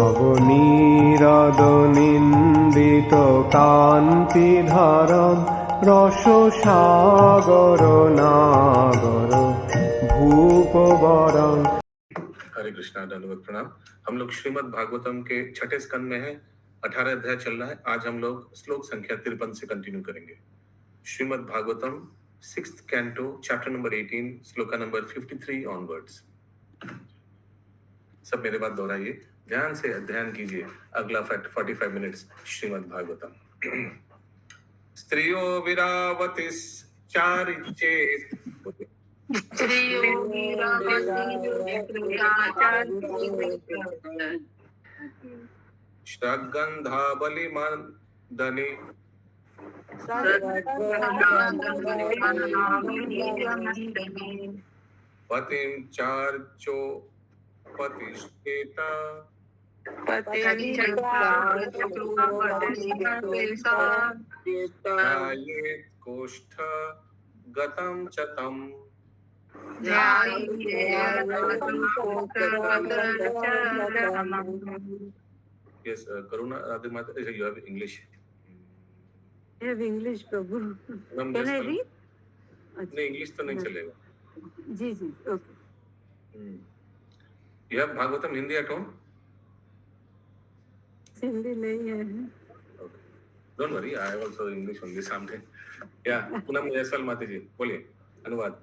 নবনীরদনিন্দিত কান্তিধারম রসসাগর নাগর भूपवरं। हरे कृष्णा, दंडवत प्रणाम। हम लोग श्रीमद् भागवतम के छठे स्कंद में हैं। 18 अध्याय चल रहा है। आज हम लोग श्लोक संख्या 53 से कंटिन्यू करेंगे। Shrimad Bhagavatam 6th canto chapter number 18 shloka number 53 onwards. सब मेरे बात दोहराइए, ध्यान से अध्ययन कीजिए अगला 45 मिनट्स श्रीमद् भागवतम। स्त्रियो विरावतिस चारिचेत श्रगंधा बलिमर्दने पतिं चार्चो पतिष्ठेता ध्यायेत् कोष्ठ गतं च तम्। Yes, Karuna Radhe Mata, you have English. I have English, Prabhu. Can I read? नहीं, English तो नहीं चलेगा। जी जी, okay. You have Bhagavatam Hindi at home? Hindi नहीं है। Okay. Don't worry, I have also English only something. Yeah, Poonam Jaiswal माता जी, बोलिए अनुवाद।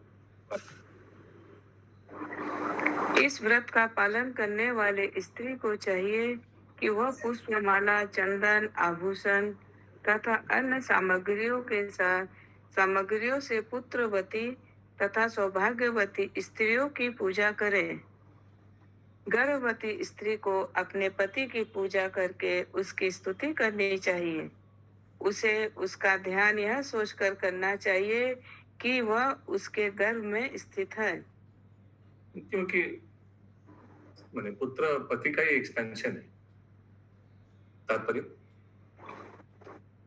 इस व्रत का पालन करने वाले स्त्री को चाहिए कि वह पुष्पमाला, चंदन, आभूषण तथा अन्य सामग्रियों से पुत्रवती तथा सौभाग्यवती स्त्रियों की पूजा करे। गर्भवती स्त्री को अपने पति की पूजा करके उसकी स्तुति करनी चाहिए। उसे उसका ध्यान यह सोचकर करना चाहिए कि वह उसके गर्भ में स्थित है, क्योंकि मैंने पुत्र पति का ही एक्सपेंशन है। तात्पर्य,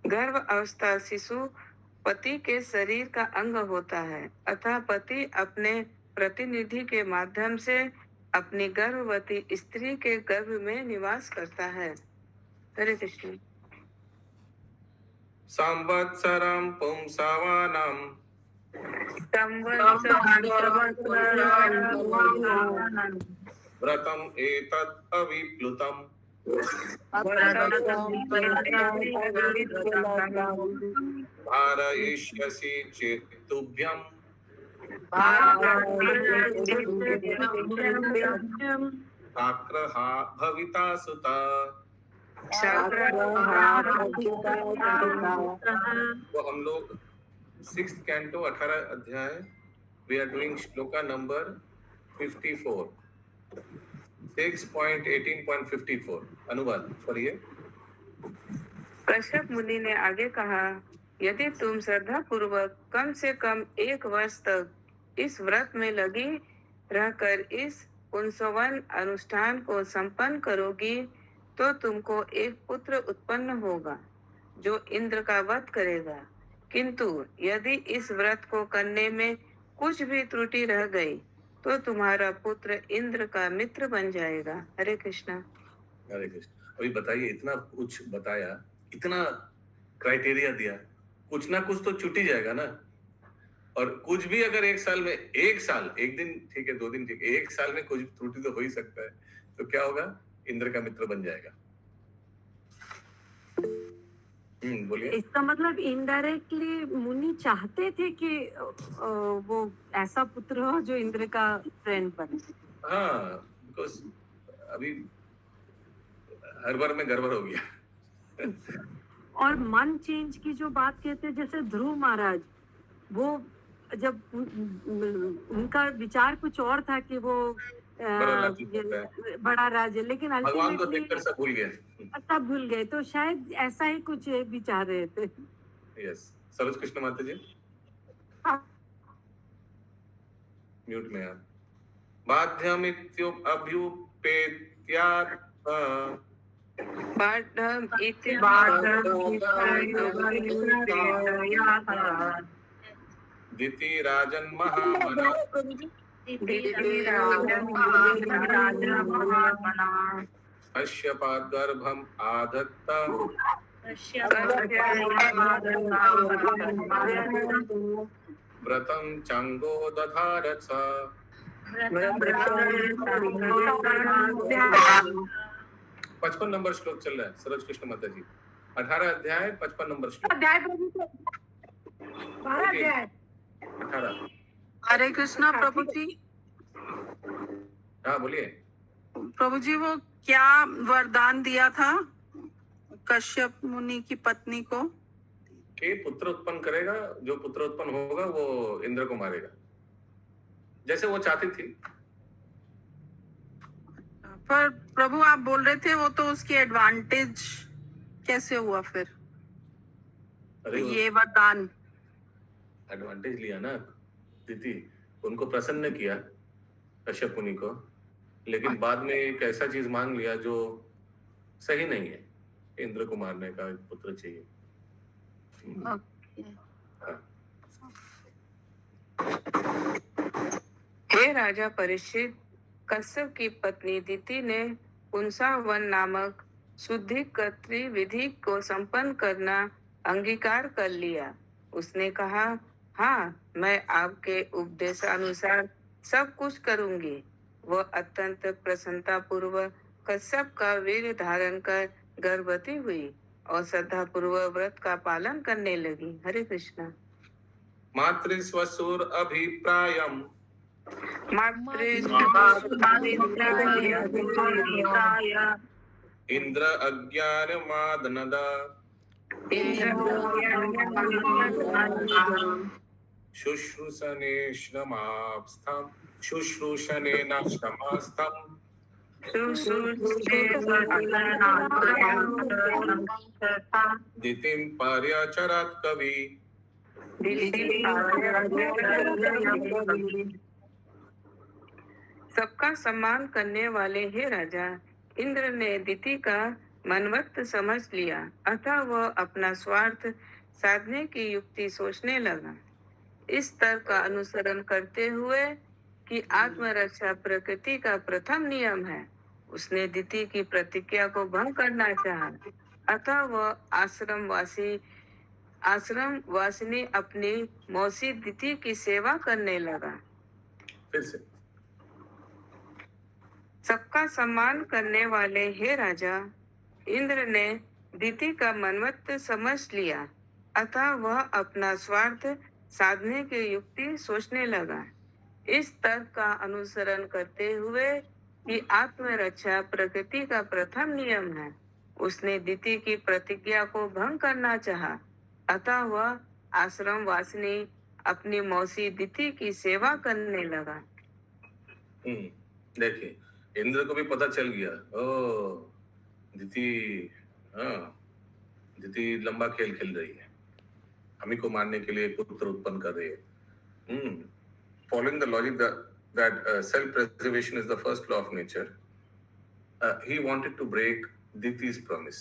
गर्भ अवस्था शिशु पति के शरीर का अंग होता है, अतः पति अपने प्रतिनिधि के माध्यम से अपनी गर्भवती स्त्री के गर्भ में निवास करता है। हरे कृष्ण। संवत्सरं पुंसवानां व्रतम् एतत् अविप्लुतम् धारयिष्यसि चेत् तुभ्यम् आक्रहा भविता सुता। तो हम लोग 6th कैंटो 18 अध्याय we are doing shloka number 54 6.18.54 अनुवाद पढ़िए। कश्यप मुनि ने आगे कहा, यदि तुम श्रद्धा पूर्वक कम से कम 1 वर्ष तक इस व्रत में लगी रहकर इस पुंसवन अनुष्ठान को संपन्न करोगी तो तुमको एक पुत्र उत्पन्न होगा जो इंद्र का वध करेगा। किंतु यदि इस व्रत को करने में कुछ भी त्रुटि रह गई तो तुम्हारा पुत्र इंद्र का मित्र बन जाएगा। हरे कृष्णा। हरे कृष्ण। अभी बताइए, इतना कुछ बताया, इतना क्राइटेरिया दिया, कुछ ना कुछ तो छूट ही जाएगा ना। और कुछ भी अगर एक साल में, एक दिन ठीक है, 2 दिन ठीक है, 1 साल में कुछ त्रुटि तो हो ही सकता है, तो क्या होगा? इंद्र का मित्र बन जाएगा। बोलिए। इसका मतलब इनडायरेक्टली मुनि चाहते थे कि वो ऐसा पुत्र हो जो इंद्र का फ्रेंड बने। हाँ, बिकॉज अभी हर बार में गड़बड़ हो गया। और मन चेंज की जो बात कहते हैं, जैसे ध्रुव महाराज, वो जब उनका विचार कुछ और था कि वो बड़ा राज्य, लेकिन भगवान को देखकर सब भूल गए, तो शायद ऐसा ही कुछ विचार रहे थे। यस, सरोज कृष्ण माता जी म्यूट में आप। बाध्यमित्युपभ्युपेत्यात् दिति राजन महामना कश्यपाद्गर्भम् आधत्त व्रतं चांगो दधार च। 55 नंबर श्लोक चल रहा है सरोज कृष्ण माता जी। 18 अध्याय 55 नंबर श्लोक। अध्याय प्रभु जी, 12 अध्याय। 18। हरे कृष्णा प्रभु जी। हाँ बोलिए। प्रभु जी वो क्या वरदान दिया था कश्यप मुनि की पत्नी को? कि पुत्र उत्पन्न करेगा, जो पुत्र उत्पन्न होगा वो इंद्र को मारेगा, जैसे वो चाहती थी। पर प्रभु आप बोल रहे थे वो तो उसकी एडवांटेज कैसे हुआ फिर? अरे ये वरदान एडवांटेज लिया ना दीदी, उनको प्रसन्न किया कश्यप मुनि को, लेकिन बाद में एक ऐसा चीज मांग लिया जो सही नहीं है। इंद्र को मारने का एक पुत्र चाहिए। हे राजा परीक्षित, कश्यप की पत्नी दिति ने पुंसावन नामक शुद्धिकर्त्री विधि को संपन्न करना अंगीकार कर लिया। उसने कहा, हाँ, मैं आपके उपदेशानुसार सब कुछ करूंगी। वह अत्यंत प्रसन्नता पूर्वक कश्यप का वीर्य धारण कर गर्भवती हुई और श्रद्धा पूर्वक व्रत का पालन करने लगी। हरे कृष्णा। मातृस्वसुर अभिप्रायम इंद्र अज्ञानमादनद शुश्रूषणेन श्रमास्थम दितिं पर्यचरत् कवि। सबका सम्मान करने वाले हे राजा, इंद्र ने दिति का मनवत्त समझ लिया, अतः वह अपना स्वार्थ साधने की युक्ति सोचने लगा। इस तर्क का अनुसरण करते हुए कि आत्मरक्षा प्रकृति का प्रथम नियम है, उसने दिति की प्रतिज्ञा को भंग करना चाहा। अतः वह आश्रम वासिनी अपनी मौसी दिति की सेवा करने लगा। फिर से सबका सम्मान करने वाले हे राजा, इंद्र ने दिति का मनवत्त समझ लिया, अतः वह अपना स्वार्थ साधने की युक्ति सोचने लगा। इस तर्क का अनुसरण करते हुए कि आत्मरक्षा प्रकृति का प्रथम नियम है, उसने दिति की प्रतिज्ञा को भंग करना चाहा। अतः वह आश्रम वासिनी अपनी मौसी दिति की सेवा करने लगा। देखिए, इंद्र को भी पता चल गया, ओ दिति लंबा खेल खेल रही है, हमी को मारने के लिए पुत्र उत्पन्न कर रही है। Following the logic that self-preservation is the first law of nature, he wanted to break Diti's promise.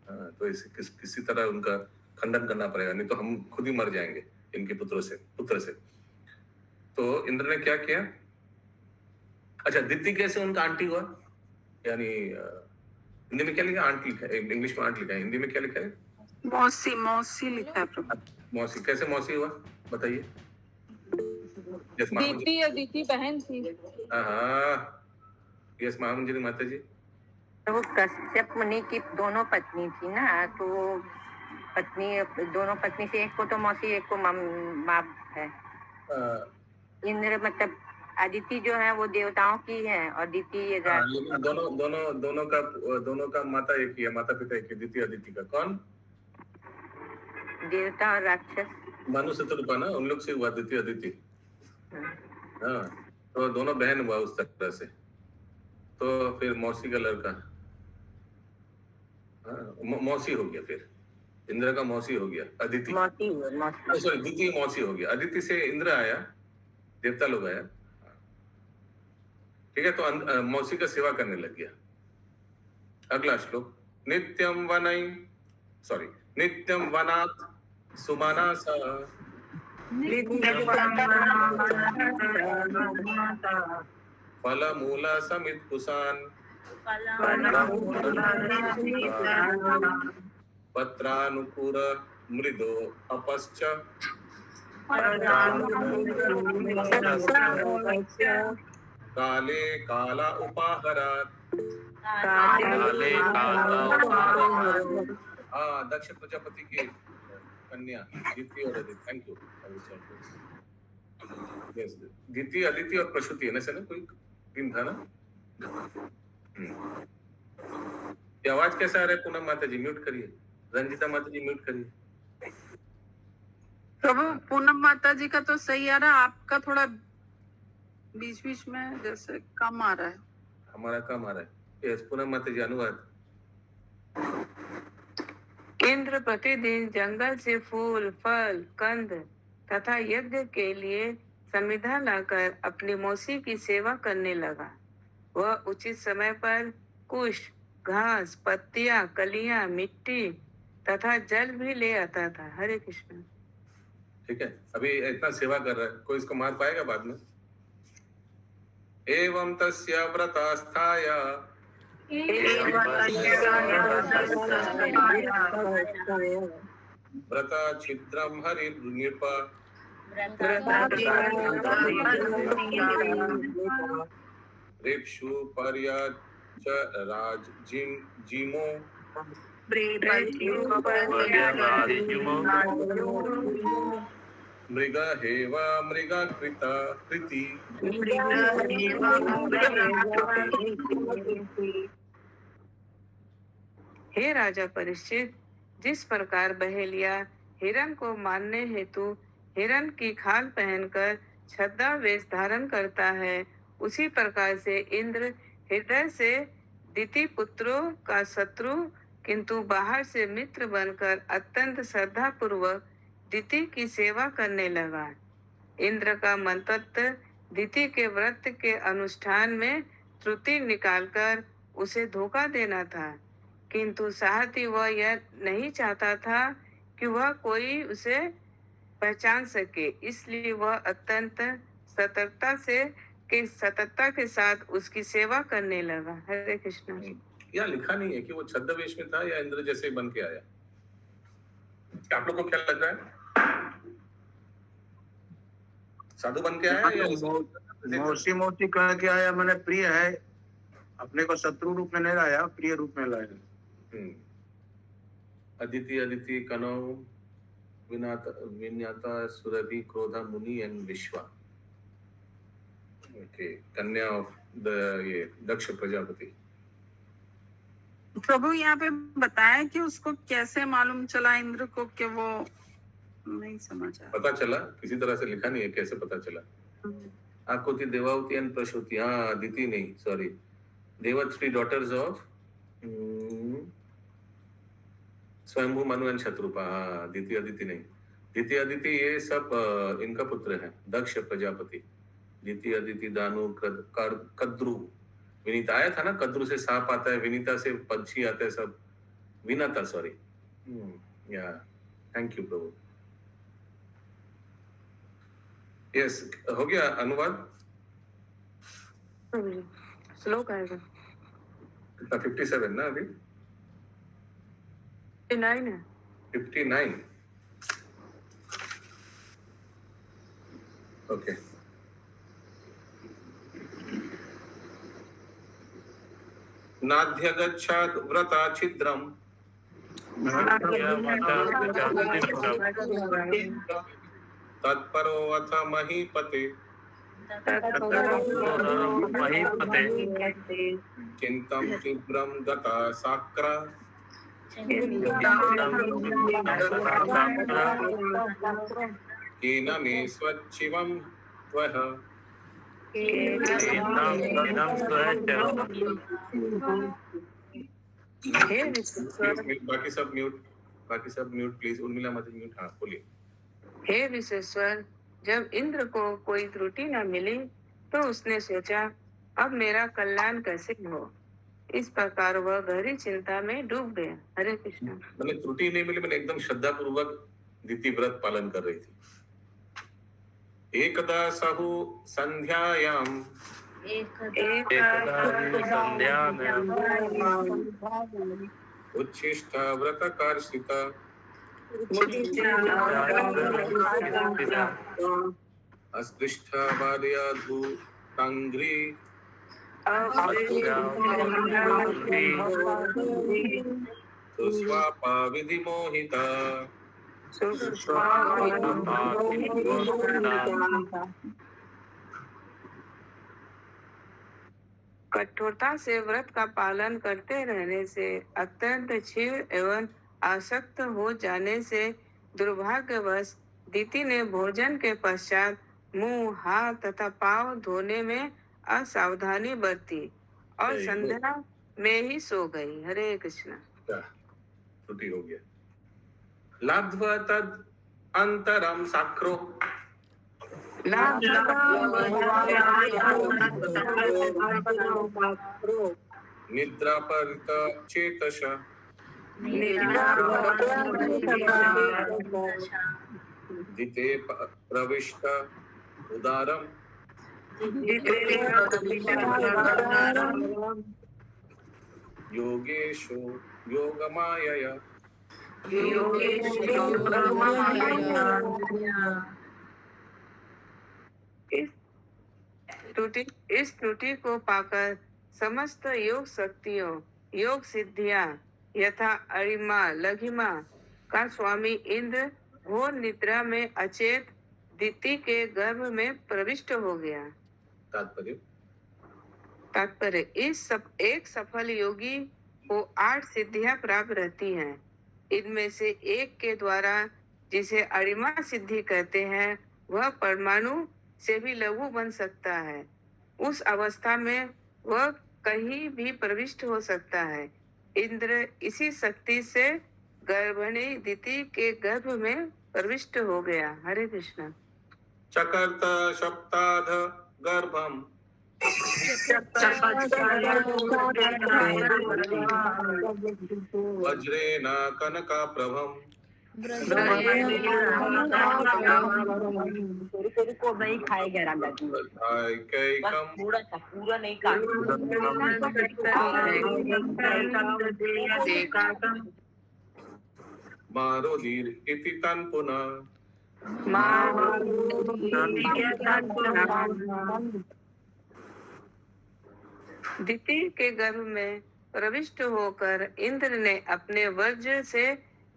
तो इसे किसी तरह उनका खंडन करना पड़ेगा, नहीं तो हम खुद ही मर जाएंगे इनके पुत्र से। तो इंद्र ने क्या किया? अच्छा, दिति कैसे उनका आंटी हुआ? यानी हिंदी में क्या लिखा? आंट लिखा है, इंग्लिश में आंट लिखा है, हिंदी में क्या लिखा है? मौसी लिखा है प्रभु। मौसी कैसे मौसी हुआ बताइए? दीदी और दीदी बहन थी। यस महामंजरी माता जी। तो वो कश्यप मुनि की दोनों पत्नी थी ना, तो दोनों पत्नी से एक को तो मौसी एक को माँ है। इंद्र मतलब अदिति जो है वो देवताओं की है और दिति ये दोनों का माता एक ही है, माता पिता एक ही। दिति अदिति का कौन? देवता और राक्षस मनु से तो रूपा ना, उन लोग से हुआ दिति अदिति। हाँ, तो दोनों बहन हुआ उस तरह से। तो फिर मौसी का लड़का मौसी हो गया, फिर इंद्र का मौसी हो गया अदिति। सॉरी, दिति मौसी हो गया। अदिति से इंद्र आया, देवता लोग आया, ठीक है। तो मौसी का सेवा करने लग गया। अगला श्लोक, नित्यम वनात् सुमनासा फलमूला समित कुसान पत्रानुपुर मृदो अपश्च काले काला उपाहरात्। हाँ, दक्ष प्रजापति की कन्या दिति और Aditi. Thank you. Yes, Diti, Aditi और प्रसूति है ना सर, कोई दिन था ना। ये आवाज कैसा आ रहा है? पूनम माता जी म्यूट करिए, रंजिता माता जी म्यूट करिए। प्रभु पूनम माता जी का तो सही आ रहा है, आपका थोड़ा बीच बीच में जैसे कम आ रहा है। हमारा कम आ रहा है। यस, पूनम माता जी अनुवाद। इंद्र प्रतिदिन जंगल से फूल, फल, कंद तथा यज्ञ के लिए समिधा लाकर अपनी मौसी की सेवा करने लगा। वह उचित समय पर कुश, घास, पत्तियां, कलियां, मिट्टी तथा जल भी ले आता था। हरे कृष्ण। ठीक है, अभी इतना सेवा कर रहा है, कोई इसको मार पाएगा बाद में? एवं तस्य व्रतास्थाय व्रता छिद्रम हरि नृप ऋक्षु पर्यच जिमो मृग हेव मृग कृता कृति। हे राजा परीक्षित, जिस प्रकार बहेलिया हिरण को मारने हेतु हिरण की खाल पहनकर छद्दा वेश धारण करता है, उसी प्रकार से इंद्र हृदय से दिति पुत्रों का शत्रु किंतु बाहर से मित्र बनकर अत्यंत श्रद्धा पूर्वक दिति की सेवा करने लगा। इंद्र का मंतव्य दिति के व्रत के अनुष्ठान में त्रुटि निकालकर उसे धोखा देना था, किंतु साथ ही वह यह नहीं चाहता था कि वह कोई उसे पहचान सके, इसलिए वह अत्यंत सतर्कता के साथ उसकी सेवा करने लगा। हरे कृष्ण। यहाँ लिखा नहीं है कि वो छद्मवेश में था या इंद्र जैसे बन के आया। आप लोग को क्या लग रहा है? साधु बन के आया या मौसी मौसी कह के आया, मैंने प्रिय है, अपने को शत्रु रूप में नहीं लाया, प्रिय रूप में लाया। अदिति अदिति कनौ विनाता सुरभि क्रोधा मुनि एंड विश्वा। ओके, कन्या ऑफ ये दक्ष प्रजापति। प्रभु यहाँ पे बताया कि उसको कैसे मालूम चला इंद्र को कि वो नहीं समझा। पता चला, किसी तरह से लिखा नहीं है कैसे पता चला। आकुति देवावती एंड प्रसूति। हाँ, अदिति नहीं, सॉरी, देवत 3 daughters ऑफ स्वयंभू मनु एंड शत्रुपा। हाँ, दिति अदिति नहीं, दिति अदिति ये सब इनका पुत्र है, दक्ष प्रजापति। दिति अदिति दानु कद्रु। विनीता आया था ना, कद्रु से सांप आता है, विनीता से पंछी आते हैं सब। विनाता, सॉरी। या थैंक यू प्रभु। यस, हो गया अनुवाद। श्लोक आएगा कितना? 57 ना अभी? 59 है। 59। ओके। नाध्यगच्छात् व्रता छिद्रम् तत्परो अथ महीपते चिन्तं तीव्रं गता साक्रा केन मे स्वच्छिवं त्वः। बाकी सब म्यूट प्लीज। उर्मिला मत म्यूट। हाँ, बोलिए। हे विश्वेश्वर, जब इंद्र को कोई त्रुटि न मिली तो उसने सोचा अब मेरा कल्याण कैसे हो। इस प्रकार वह गहरी चिंता में डूब गया। हरे कृष्ण। मैंने त्रुटि नहीं मिली, मैंने एकदम श्रद्धा पूर्वक दिति व्रत पालन कर रही थी। एकदा सहु संध्यायाम एकदा ही संध्या में उच्छिष्टा व्रतकार्षिता अस्पृष्टा बाल्याधूतांघ्री सुस्वापा विधिमोहिता कठोरता से व्रत का पालन करते रहने से, अत्यंत क्षीण एवं आसक्त हो जाने से दुर्भाग्यवश दीति ने भोजन के पश्चात मुंह, हाथ तथा पांव धोने में असावधानी बरती और संध्या में ही सो गई। हरे कृष्ण। त्रुटि हो गया। लब्ध्वा तद अंतरम साक्रो निद्रा परित चेतस दिते प्रविष्ट उदारम योगेशु योगमायया इस त्रुटि को पाकर समस्त योग शक्तियों, योग सिद्धियां यथा अरिमा लघिमा का स्वामी इंद्र घोर निद्रा में अचेत दिति के गर्भ में प्रविष्ट हो गया। तात्पर्य एक सफल योगी को 8 सिद्धियां प्राप्त रहती हैं। इनमें से एक के द्वारा, जिसे अरिमा सिद्धि कहते हैं, वह परमाणु से भी लघु बन सकता है। उस अवस्था में वह कहीं भी प्रविष्ट हो सकता है। इंद्र इसी शक्ति से गर्भिणी दिति के गर्भ में प्रविष्ट हो गया। हरे कृष्ण। चकर्त सप्ताध गर्भम वज्रेण कनका प्रभम को नहीं खाएगा राम जी। पूरा पूरा नहीं मारोदीर इति तन पुनः दिति के गर्भ में प्रविष्ट होकर इंद्र ने अपने वज्र से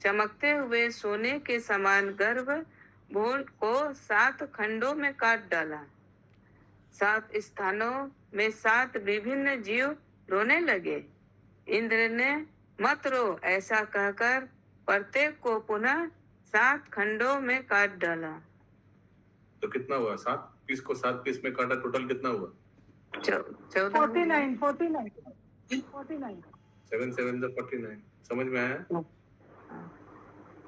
चमकते हुए सोने के समान गर्भ भोर को 7 खंडों में काट डाला। 7 स्थानों में 7 विभिन्न जीव रोने लगे। इंद्र ने मत रो ऐसा कहकर प्रत्येक को पुनः 7 खंडों में काट डाला। तो कितना हुआ? 7 पीस को 7 पीस में काटा, टोटल कितना हुआ? 49 7 7 49। समझ में आया?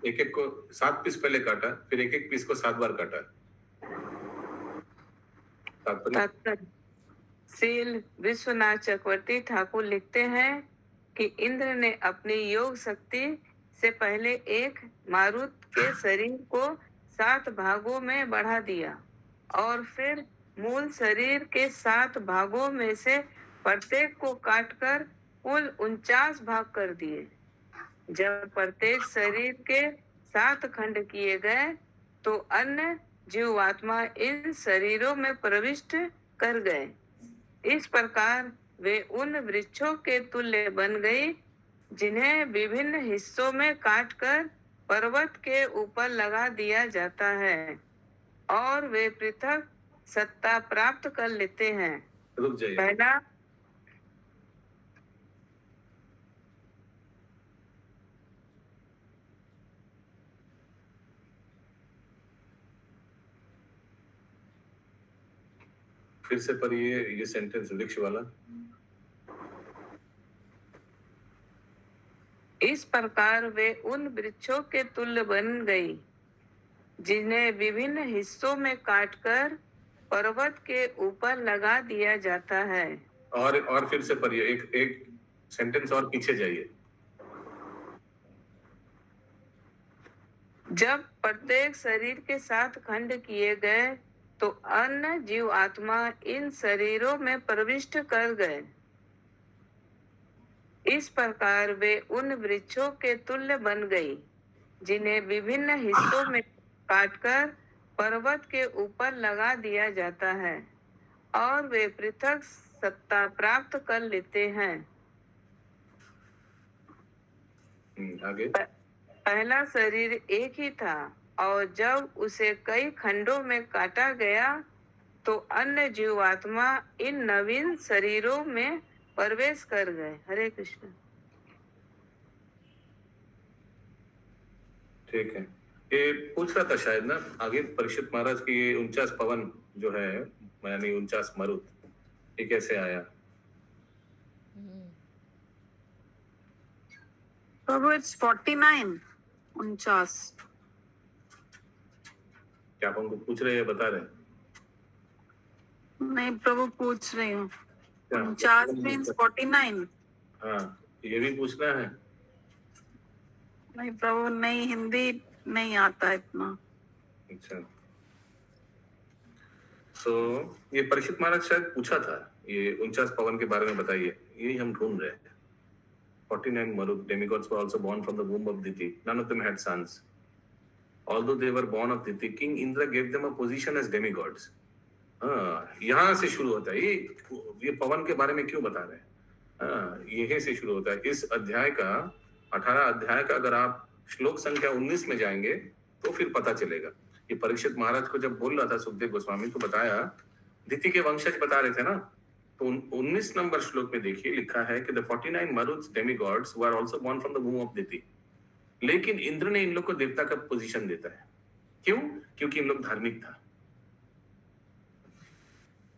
एक एक को 7 पीस पहले काटा, फिर एक एक पीस को 7 बार काटा। श्रील विश्वनाथ चक्रवर्ती ठाकुर लिखते हैं कि इंद्र ने अपनी योग शक्ति से पहले एक मारुत के शरीर को 7 भागों में बढ़ा दिया और फिर मूल शरीर के 7 भागों में से प्रत्येक को काटकर कुल 49 भाग कर दिए। जब प्रत्येक शरीर के 7 खंड किए गए तो अन्य जीवात्मा इन शरीरों में प्रविष्ट कर गए। इस प्रकार वे उन वृक्षों के तुल्य बन गई जिन्हें विभिन्न हिस्सों में काटकर पर्वत के ऊपर लगा दिया जाता है और वे पृथक सत्ता प्राप्त कर लेते हैं। रुक जाइए। पहला फिर से पढ़िए ये सेंटेंस वृक्ष वाला। इस प्रकार वे उन वृक्षों के तुल्य बन गई जिन्हें विभिन्न हिस्सों में काटकर पर्वत के ऊपर लगा दिया जाता है। और फिर से पढ़िए, एक सेंटेंस और पीछे जाइए। जब प्रत्येक शरीर के 7 खंड किए गए तो अन्य जीव आत्मा इन शरीरों में प्रविष्ट कर गए। इस प्रकार वे उन वृक्षों के तुल्य बन गई जिन्हें विभिन्न हिस्सों में काटकर पर्वत के ऊपर लगा दिया जाता है और वे पृथक सत्ता प्राप्त कर लेते हैं। आगे। पहला शरीर एक ही था और जब उसे कई खंडों में काटा गया तो अन्य जीवात्मा इन नवीन शरीरों में प्रवेश कर गए। हरे कृष्ण। ठीक है, ये पूछ रहा था शायद ना आगे परीक्षित महाराज की ये 49 पवन जो है यानी 49 मरुत, ये कैसे आया? प्रभु इट्स 49 49। क्या आप हमको पूछ रहे हैं, बता रहे हैं? नहीं प्रभु पूछ रही हूँ। क्या? 49 मीन्स 49। हाँ, ये भी पूछना है। नहीं प्रभु, नहीं हिंदी नहीं आता इतना। अच्छा, तो ये परीक्षित महाराज शायद पूछा था ये 49 पवन के बारे में बताइए, यही हम ढूंढ रहे हैं। 49 Marut demigods were also born from the womb of Diti. None of them had sons. Although they were born of Diti, King Indra gave them a position as demigods. यहाँ से शुरू होता है ये पवन के बारे में क्यों बता रहे हैं? यही से शुरू होता है। इस अध्याय का 18 अध्याय का अगर आप श्लोक संख्या 19 में जाएंगे तो फिर पता चलेगा। ये परीक्षित महाराज को जब बोल रहा था सुखदेव गोस्वामी तो बताया दिति के वंशज बता रहे थे ना, तो 19 नंबर श्लोक में देखिए लिखा है कि the 49 Maruts demigods were also born from the womb of Diti. लेकिन इंद्र ने इन लोग को देवता का पोजीशन देता है। क्यों? क्योंकि इन लोग धार्मिक था।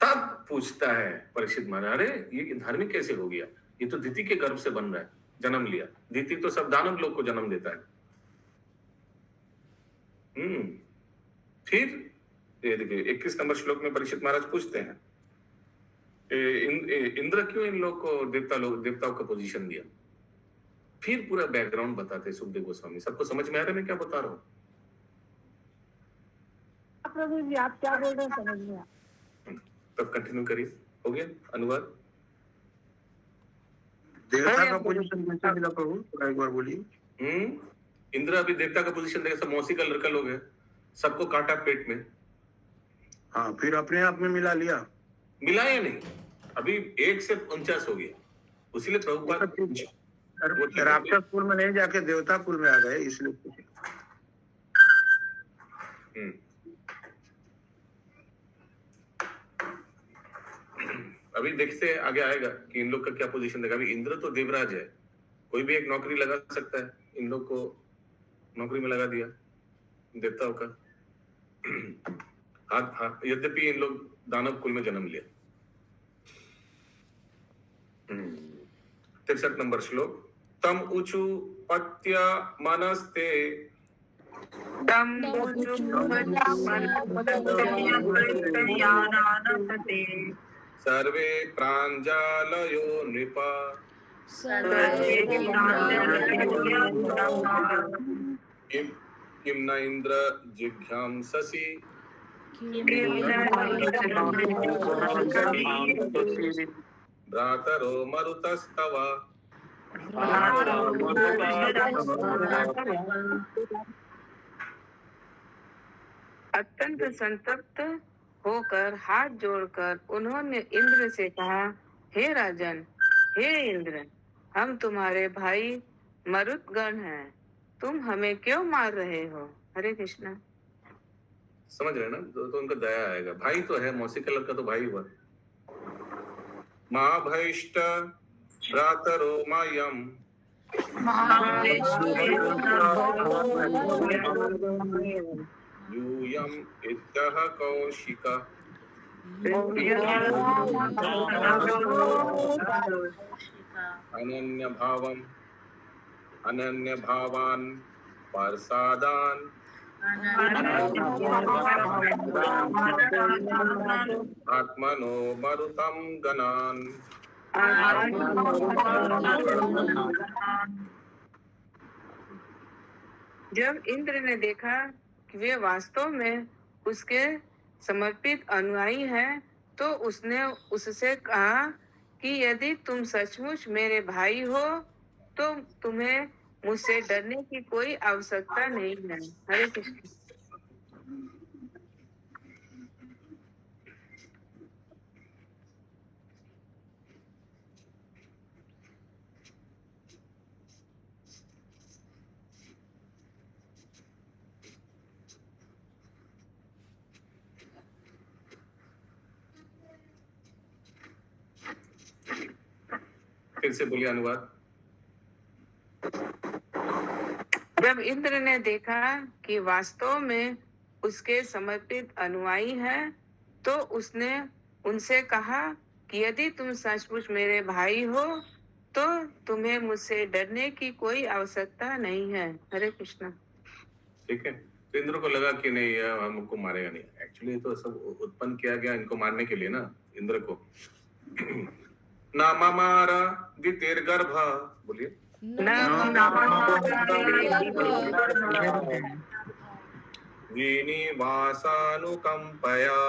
तब पूछता है परीक्षित महाराज, अरे ये धार्मिक कैसे हो गया? ये तो दिति के गर्भ से बन रहा है, जन्म लिया। दिति तो सब दानव लोग को जन्म देता है। फिर ये देखिए 21 नंबर श्लोक में परीक्षित महाराज पूछते हैं इंद्र क्यों इन लोग को देवताओं का पोजीशन दिया? फिर पूरा बैकग्राउंड बताते सुखदेव गोस्वामी। सबको समझ में आ रहा है मैं क्या बता रहा हूँ? प्रभु जी आप क्या बोल रहे हैं समझ में आया। तब कंटिन्यू करिए। हो गया अनुवाद? देवता का पोजीशन कैसे मिला प्रभु, एक बार बोलिए। इंद्र अभी देवता का पोजीशन देगा। सब मौसी का लड़का लोग है, सबको काटा पेट में। हाँ, फिर अपने आप में मिला लिया। मिला या नहीं? अभी 1 से 49 हो गया। उसीलिए प्रभुपाद राक्षस कुल में नहीं जाके देवता कुल में आ गए, इसलिए पूछे। अभी देखते हैं आगे आएगा कि इन लोग का क्या पोजीशन देगा। अभी इंद्र तो देवराज है, कोई भी एक नौकरी लगा सकता है। इन लोग को नौकरी में लगा दिया देवताओं का। हाँ, यद्यपि इन लोग दानव कुल में जन्म लिया। 63 नंबर श्लोक। तम ऊचु पत्या मनस्ते सर्वे प्राञ्जालयो नृपा किम न इंद्र जिघ्यांससि भ्रातरो मरुतस्तव। अत्यंत संतप्त होकर हाथ जोड़कर उन्होंने इंद्र से कहा, हे राजन, हे इंद्र, हम तुम्हारे भाई मरुतगण हैं, तुम हमें क्यों मार रहे हो? हरे कृष्णा। समझ रहे ना? तो उनका दया आएगा। भाई तो है, मौसी का लड़का तो भाई हुआ। माँ भैष्ट भ्रातरो मायम यूयम इत्यह कौशिका अनन्य भावान पार्षदान आत्मनो मरुतम गणान। जब इंद्र ने देखा कि वे वास्तव में उसके समर्पित अनुयायी है, तो उसने उससे कहा कि यदि तुम सचमुच मेरे भाई हो तो तुम्हें मुझसे डरने की कोई आवश्यकता नहीं है। हरे कृष्ण। फिर से बोलिए अनुवाद। जब इंद्र ने देखा कि वास्तव में उसके समर्पित अनुयायी है, तो उसने उनसे कहा कि यदि तुम सचमुच मेरे भाई हो तो तुम्हें मुझसे डरने की कोई आवश्यकता नहीं है। हरे कृष्ण। ठीक है, तो इंद्र को लगा कि नहीं ये हमको मारेगा नहीं। एक्चुअली तो सब उत्पन्न किया गया इनको मारने के लिए ना, इंद्र को। ना मारा दितेर गर्भ, बोलिए। श्रीनिवासानुकंपया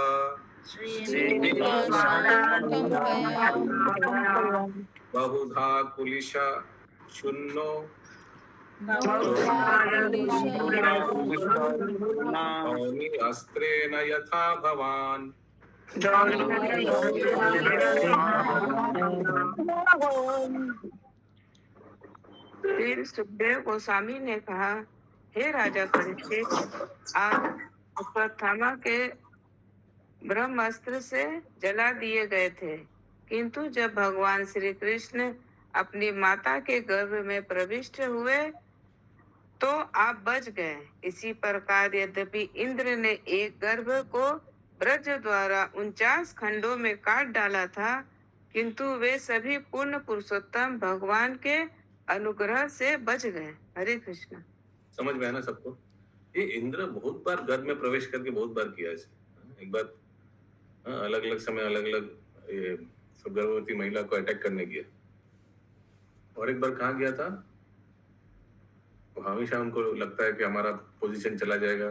बहुधा कुलिशा शून्नो अस्त्रेण यथा भवान। फिर सुखदेव गोस्वामी ने कहा, हे राजा परीक्षित, आप अश्वत्थामा के ब्रह्मास्त्र से जला दिए गए थे, किंतु जब भगवान श्री कृष्ण अपनी माता के गर्भ में प्रविष्ट हुए तो आप बच गए। इसी प्रकार यद्यपि इंद्र ने एक गर्भ को ब्रज द्वारा 49 खंडों में काट डाला था, किंतु वे सभी पूर्ण पुरुषोत्तम भगवान के अनुग्रह से बच गए। हरे कृष्ण। समझ में आया ना सबको? ये इंद्र बहुत बार गर्भ में प्रवेश करके बहुत बार किया इसे। एक बार अलग अलग समय अलग अलग सब गर्भवती महिला को अटैक करने गया, और एक बार कहाँ गया था, तो हमेशा उनको लगता है कि हमारा पोजीशन चला जाएगा।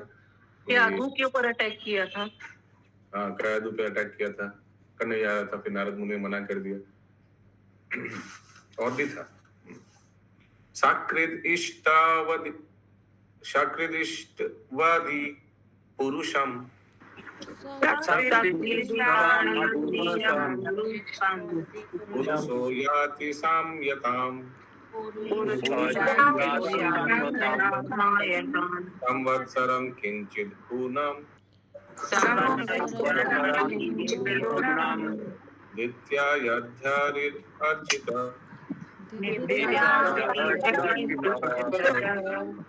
कयादू के ऊपर अटैक किया था। हाँ, कयादू पे अटैक किया था, करने जा रहा था, फिर नारद मुनि ने मना कर दिया। और भी था, शाकृदिष्टवादी पुरुषम पुरुषो याति साम्यताम् संवत्सरं किंचित् भूनं नित्यायध्यारिर्अर्चितः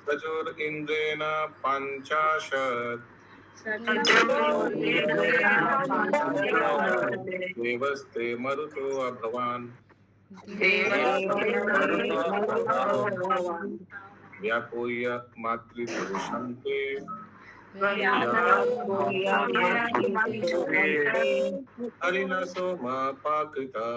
सजोरिन्द्रेण पञ्चाशत् देवस्ते मरुतो अभवान् व्यापोय मातृपुरुषं ते हरिणा सोमापाकृता।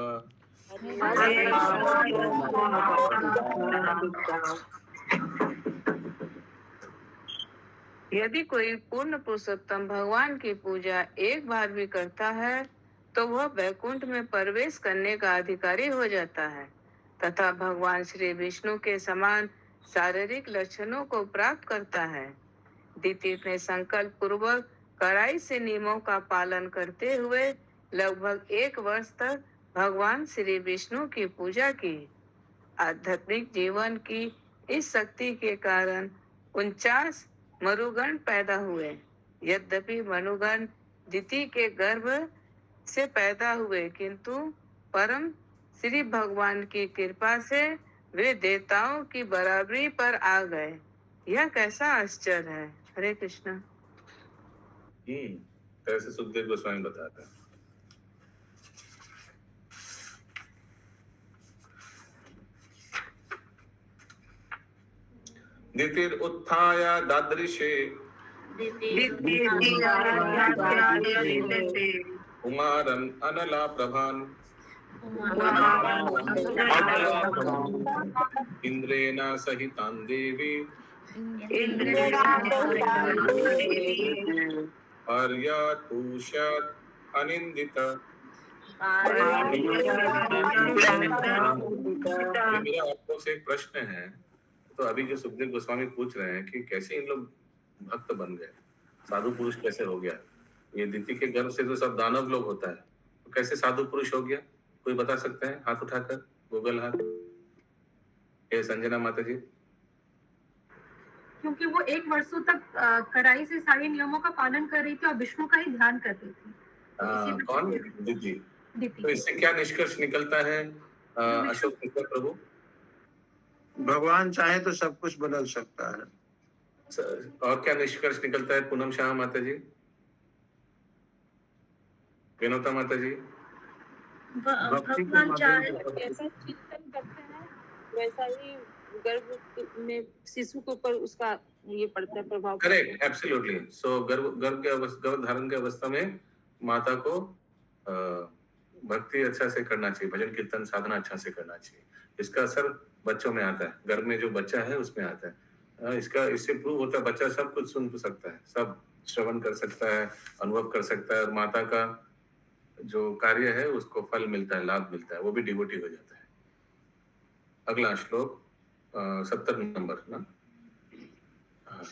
यदि कोई पूर्ण पुरुषोत्तम भगवान की पूजा एक बार भी करता है तो वह वैकुंठ में प्रवेश करने का अधिकारी हो जाता है तथा भगवान श्री विष्णु के समान शारीरिक लक्षणों को प्राप्त करता है। दिति ने संकल्प पूर्वक कड़ाई से नियमों का पालन करते हुए लगभग 1 वर्ष तक भगवान श्री विष्णु की पूजा की। आध्यात्मिक जीवन की इस शक्ति के कारण 49 मरुगण पैदा हुए। यद्यपि मनुगण दिति के गर्भ से पैदा हुए, किंतु परम श्री भगवान की कृपा से वे देवताओं की बराबरी पर आ गए। यह कैसा आश्चर्य है। हरे कृष्ण। ऐसे सुखदेव गोस्वामी बताते हैं। दितिर उत्थाय दादृशे कुमारन अनला प्रभान इंद्रेण सहितां देवी अर्यतुष्यत् अनिंदित। मेरा आपको से एक प्रश्न है। तो अभी जो सुखदेव गोस्वामी पूछ रहे हैं कि कैसे इन लोग भक्त बन गए, साधु पुरुष कैसे हो गया। ये दिति के गर्भ से तो सब दानव लोग होता है, तो कैसे साधु पुरुष हो गया, कोई बता सकते हैं हाथ उठाकर, गूगल हाथ। ये संजना माता जी। क्योंकि वो 1 वर्षों तक कड़ाई से सारे नियमों का पालन कर रही थी और विष्णु का ही ध्यान करती थी। कौन? दिति। दिति। तो इससे क्या निष्कर्ष निकलता है अशोक मिश्र प्रभु? भगवान चाहे तो सब कुछ बदल सकता है। और क्या निष्कर्ष निकलता है पूनम शाह माता जी, विनोता माता जी? भगवान चाहे ऐसा चिंतन करते हैं, वैसा ही गर्भ में शिशु के ऊपर उसका ये पड़ता है प्रभाव। Correct, absolutely. सो गर्भ धारण के अवस्था में माता को भक्ति अच्छा से करना चाहिए, भजन कीर्तन साधना अच्छा से करना चाहिए। इसका असर बच्चों में आता है, गर्भ में जो बच्चा है उसमें आता है। इससे प्रूव होता है बच्चा सब कुछ सुन सकता है, सब श्रवण कर सकता है, अनुभव कर सकता है, और माता का जो कार्य है उसको फल मिलता है, लाभ मिलता है, वो भी डिवोटी हो जाता है। अगला श्लोक 70 नंबर ना,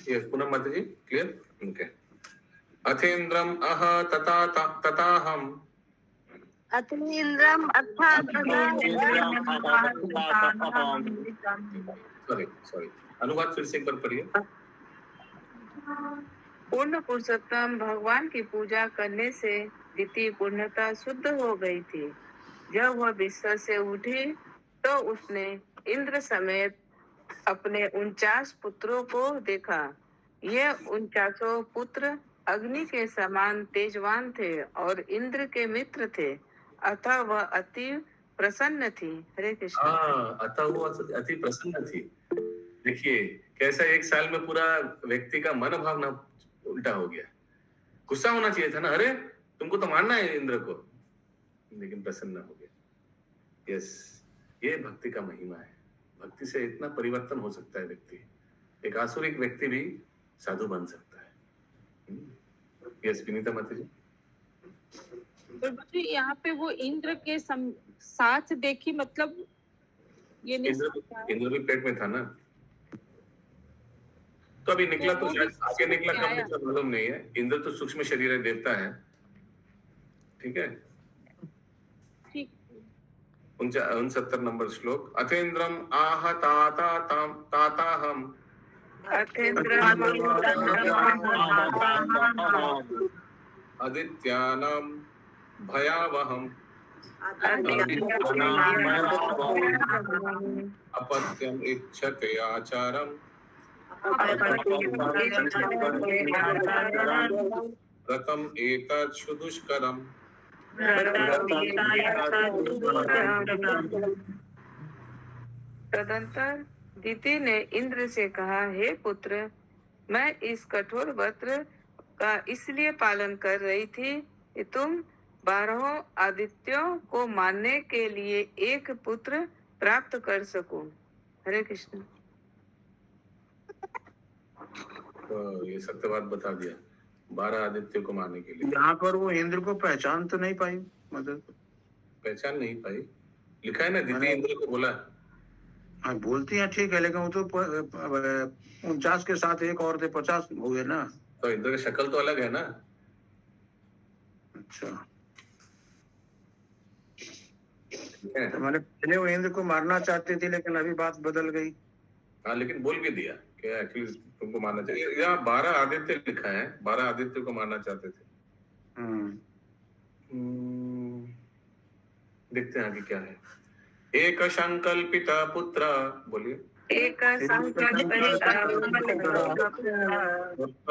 ये पूनम माता जी क्लियर? ओके। अथेन्द्रम अह तथाहम अतीन्द्रम सॉरी अनुवाद फिर से एक बार पढ़िए। पूर्ण पुरुषोत्तम भगवान की पूजा करने से दिति पूर्णता शुद्ध हो गई थी। जब वह बिस्तर से उठी तो उसने इंद्र समेत अपने 49 पुत्रों को देखा। ये 49 पुत्र अग्नि के समान तेजवान थे और इंद्र के मित्र थे, अतः वह अति प्रसन्न थी। हरे कृष्ण। अतः वो अति प्रसन्न थी। देखिए कैसा 1 साल में पूरा व्यक्ति का मन भावना उल्टा हो गया। गुस्सा होना चाहिए था ना, अरे तुमको तो मारना है इंद्र को, लेकिन प्रसन्न हो गया। यस, ये भक्ति का महिमा है। भक्ति से इतना परिवर्तन हो सकता है व्यक्ति। एक आसुरिक व्यक्ति भी साधु बन सकता है। यस विनीता माता जी। यहाँ पे वो इंद्र के साथ देखी, मतलब ये इंद्र भी पेट में था ना, तो अभी निकला तो शायद आगे निकला कब निकला मालूम नहीं है। इंद्र तो सूक्ष्म शरीर है, देवता है, ठीक है। 69 नंबर श्लोक। अथेन्द्रम आह ताताहम आदित्यानां भयावहम अपत्यम इच्छते आचारम व्रतम एतत् सुदुष्करम। तदंतर दिति ने इंद्र से कहा, हे पुत्र, मैं इस कठोर व्रत का इसलिए पालन कर रही थी कि तुम 12 आदित्यों को मानने के लिए एक पुत्र प्राप्त कर सको। हरे कृष्ण। तो ये सत्य बात बता दिया, 12 आदित्य को मारने के लिए। यहाँ पर वो इंद्र को पहचान तो नहीं पाई, मतलब पहचान नहीं पाई। लिखा है ना दिति इंद्र को बोला। हाँ बोलती है ठीक है, लेकिन वो तो 49 के साथ एक और थे, 50 हुए ना। तो इंद्र की शक्ल तो अलग है ना। अच्छा, तो मैंने पहले वो इंद्र को मारना चाहती थी, लेकिन अभी बात बदल गई। हाँ, लेकिन बोल भी दिया कि एक्चुअली तुमको मारना चाहिए। यहाँ 12 आदित्य लिखा है, 12 आदित्य को मारना चाहते थे। देखते हैं आगे क्या है। एक संकल्पिता पुत्र, बोलिए। एक संकल्पिता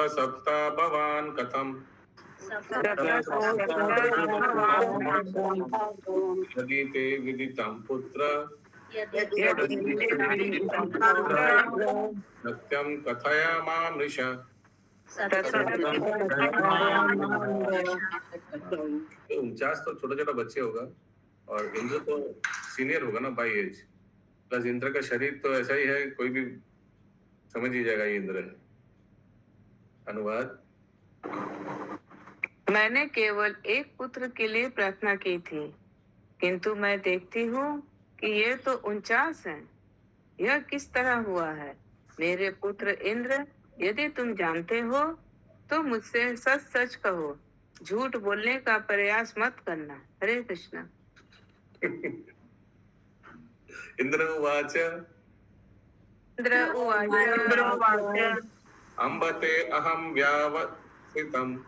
सप्ता भवान कथम यदि ते विदितं पुत्र सत्यम कथयामामृष। 49 तो छोटा छोटा बच्चे होगा और इंद्र तो सीनियर होगा ना बाई एज, प्लस इंद्र का शरीर तो ऐसा ही है, कोई भी समझ ही जाएगा ये इंद्र है। अनुवाद। मैंने केवल एक पुत्र के लिए प्रार्थना की थी, किंतु मैं देखती हूँ कि ये तो 49 हैं। यह किस तरह हुआ है? मेरे पुत्र इंद्र, यदि तुम जानते हो तो मुझसे सच सच कहो, झूठ बोलने का प्रयास मत करना। हरे कृष्णा। इंद्र उवाच इंद्र उवाच अम्ब ते अहं व्यावसितम्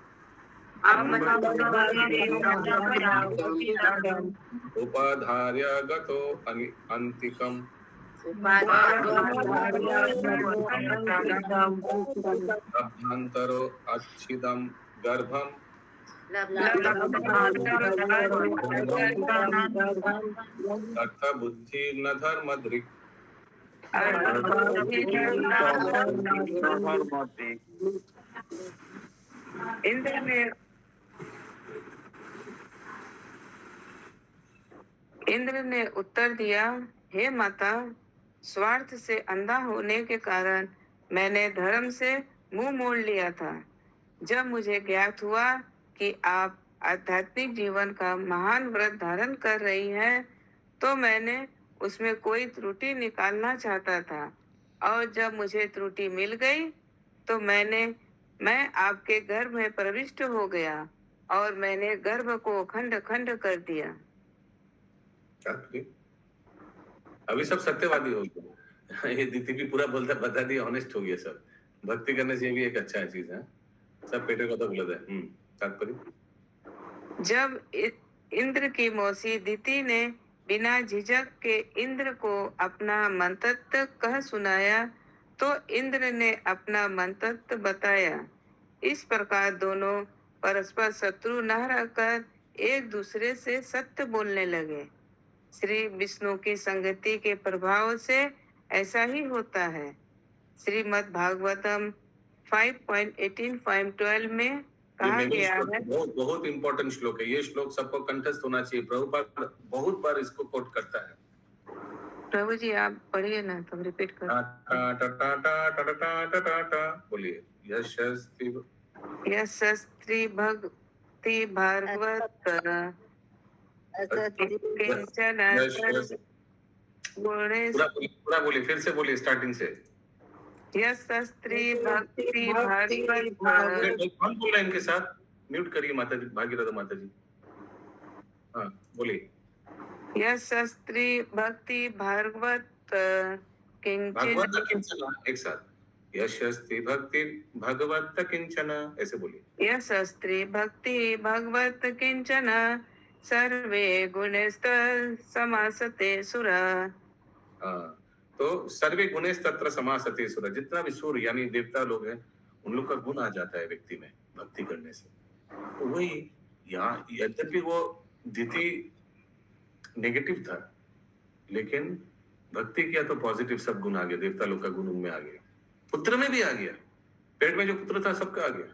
उपाधार्य गतो अन्तिकम् अभ्यन्तरो अच्छिदं गर्भं तथा बुद्धि न धर्मदृक् इंद्र ने उत्तर दिया, हे माता, स्वार्थ से अंधा होने के कारण मैंने धर्म से मुंह मोड़ लिया था। जब मुझे ज्ञात हुआ कि आप आध्यात्मिक जीवन का महान व्रत धारण कर रही हैं, तो मैंने उसमें कोई त्रुटि निकालना चाहता था, और जब मुझे त्रुटि मिल गई तो मैं आपके गर्भ में प्रविष्ट हो गया और मैंने गर्भ को खंड खंड कर दिया। अभी सब सत्यवादी हो गए। ये दीदी भी पूरा बोलता बता दिया, ऑनेस्ट हो गया सब। भक्ति करने से भी एक अच्छा चीज है, सब पेटे को तो बोलता है। तात्पर्य जब इंद्र की मौसी दिति ने बिना झिझक के इंद्र को अपना मंतव्य कह सुनाया, तो इंद्र ने अपना मंतव्य बताया। इस प्रकार दोनों परस्पर शत्रु न रहकर एक दूसरे से सत्य बोलने लगे। श्री विष्णु की संगति के प्रभाव से ऐसा ही होता है। श्रीमद् भागवतम 5.18-5.12 में कहा गया है। बहुत इंपॉर्टेंट श्लोक है ये। श्लोक सबको कंठस्थ होना चाहिए। प्रभुपाद बहुत बार इसको कोट करता है। प्रभु जी आप पढ़िए ना, तो रिपीट करो। बोलिए। यशस्त्री भक्ति भागवत पूरा बोलिए, फिर से बोलिए स्टार्टिंग से। यशस्त्री भक्ति भागवत। कौन बोल रहा है इनके साथ? म्यूट करिए माता जी, भागीरथ माता जी। हाँ बोलिए। यशस्त्री भक्ति भागवत किंचन, एक साथ। यशस्त्री भक्ति भगवत किंचन, ऐसे बोलिए। यशस्त्री भक्ति भगवत किंचन सर्वे गुणस्त समासते सुरा। तो सर्वे गुणेश तत्र समासते सुरा, जितना भी सूर यानी देवता लोग हैं उन लोग का गुण आ जाता है व्यक्ति में भक्ति करने से। तो वही यहाँ, यद्यपि वो दिति नेगेटिव था, लेकिन भक्ति किया तो पॉजिटिव सब गुण आ गया। देवता लोग का गुण उनमें आ गया, पुत्र में भी आ गया, पेट में जो पुत्र था सबका आ गया।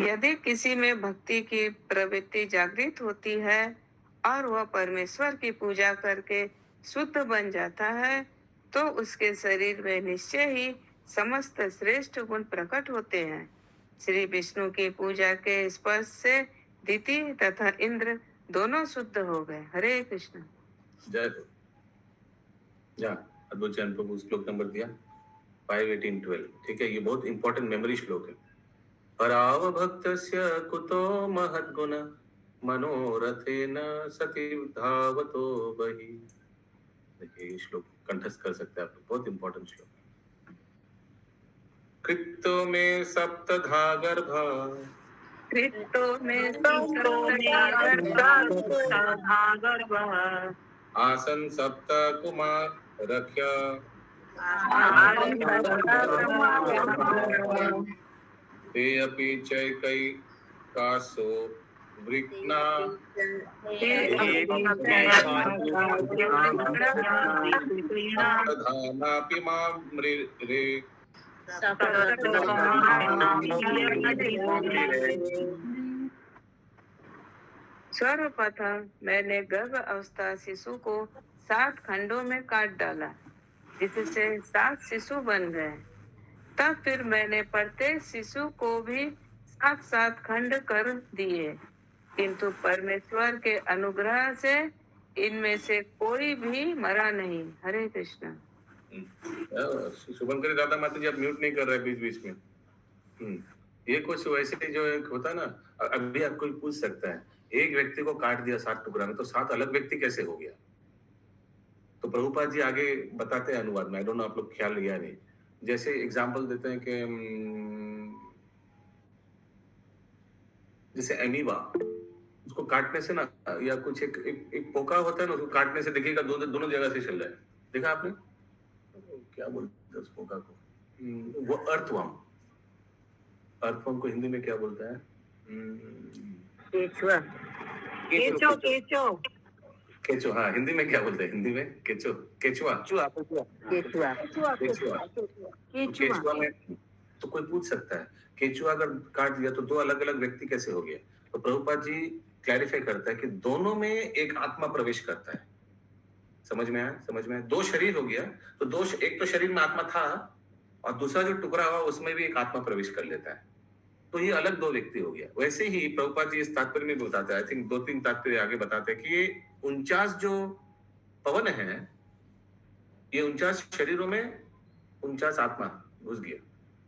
यदि किसी में भक्ति की प्रवृत्ति जागृत होती है और वह परमेश्वर की पूजा करके शुद्ध बन जाता है, तो उसके शरीर में निश्चय ही समस्त श्रेष्ठ गुण प्रकट होते हैं। श्री विष्णु की पूजा के स्पर्श से दिति तथा इंद्र दोनों शुद्ध हो गए। हरे कृष्ण। जय हो। जा अद्भुत जैन प्रभु श्लोक नंबर दिया 5.18-12। ठीक है, ये बहुत इंपॉर्टेंट मेमोरी श्लोक है। पराव भक्तस्य कुतो महद्गुण मनोरथेन सति धावतो बहि। देखिए ये श्लोक कंठस्थ कर सकते हैं आप, बहुत इंपॉर्टेंट श्लोक। कृतो में सप्तधा गर्भा, कृतो में आसन सप्त कुमार रख्या, ते अपि चैकै कासो वृक्ना सप्तधानापि मामृरे। सर्वप्रथम मैंने गर्भ अवस्था शिशु को 7 खंडों में काट डाला, जिससे 7 शिशु बन गए। तब फिर मैंने प्रत्येक शिशु को भी सात सात खंड कर दिए, किंतु परमेश्वर के अनुग्रह से इनमें से कोई भी मरा नहीं। हरे कृष्ण। शुभंकरी दादा माता जी आप म्यूट नहीं कर रहे बीच बीच में। ये कुछ वैसे ही जो एक होता है ना, अभी आप कोई पूछ सकता है एक व्यक्ति को काट दिया 7 टुकड़ा में तो 7 अलग व्यक्ति कैसे हो गया? तो प्रभुपाद जी आगे बताते हैं अनुवाद में, आई डोंट नो आप लोग ख्याल लिया नहीं, जैसे एग्जांपल देते हैं कि जैसे एमीबा, उसको काटने से ना, या कुछ एक पोका होता है ना, उसको काटने से देखिएगा दोनों जगह से चल रहा है। देखा आपने? क्या बोलते हैं उस पोका को? वो अर्थवर्म। अर्थवर्म को हिंदी में क्या बोलता है? केचुआ। केचो केचो केचो। हाँ, हिंदी में क्या बोलते हैं? हिंदी में केचो, केचुआ। केचुआ। केचुआ में तो कोई पूछ सकता है केचुआ अगर काट दिया तो 2 अलग अलग व्यक्ति कैसे हो गए? तो प्रभुपाद जी क्लैरिफाई करता है कि दोनों में एक आत्मा प्रवेश करता है। समझ में आया? समझ में आया? 2 शरीर हो गया तो 2, एक तो शरीर में आत्मा था और दूसरा जो टुकड़ा हुआ उसमें भी एक आत्मा प्रवेश कर लेता है, तो ये अलग 2 व्यक्ति हो गया। वैसे ही प्रभुपाद जी इस तात्पर्य में भी बताते हैं, आई थिंक 2-3 तात्पर्य आगे बताते हैं कि ये 49 जो पवन है, ये 49 शरीरों में 49 आत्मा घुस गया।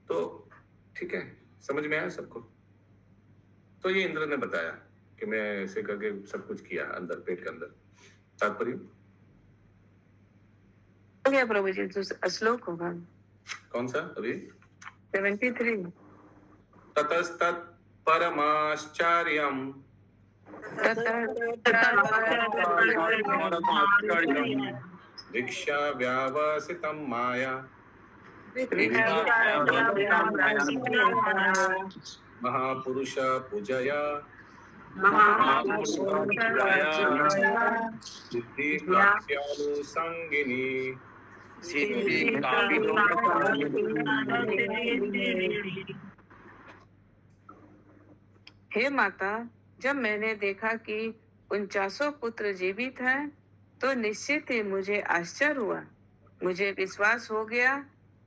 तो ठीक है, समझ में आया सबको? तो ये इंद्र ने बताया कि मैं ऐसे करके सब कुछ किया अंदर, पेट के अंदर। तात्पर्य हो गया प्रभु जी। श्लोक होगा कौन सा अभी? 73। ततस्तत् परमाश्चर्यम् भिक्षा व्यावसितं माया महापुरुष पूजया सिद्धि प्राप्त्यानुसंगिनी। हे माता, जब मैंने देखा कि 49 पुत्र जीवित हैं, तो निश्चित ही मुझे आश्चर्य हुआ। मुझे विश्वास हो गया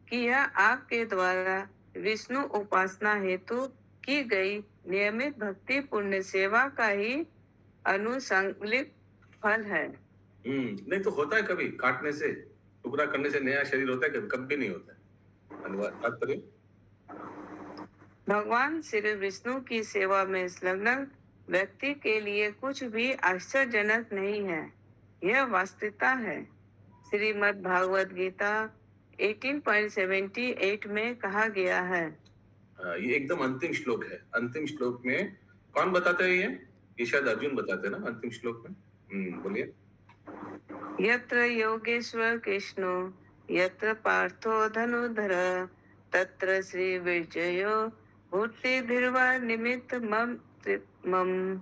कि यह आपके द्वारा विष्णु उपासना हेतु की गई नियमित भक्ति पुण्य सेवा का ही अनुसंगलित फल है। नहीं तो होता है कभी काटने से, टुकड़ा करने से नया शरीर होता है, कभी नहीं होता है। अनुवाद तात्पर्य भगवान श्री विष्णु की सेवा में संलग्न व्यक्ति के लिए कुछ भी आश्चर्यजनक नहीं है, यह वास्तविकता है। श्रीमद् भागवत गीता 18.78 में कहा गया है। ये एकदम अंतिम श्लोक है। अंतिम श्लोक में कौन बताता है? ये शायद अर्जुन बताते हैं ना अंतिम श्लोक में। बोलिए। यत्र योगेश्वर कृष्णो यत्र पार्थो धनुधर तत्र श्री विजयो भूति धीर्वा निमित्त मम।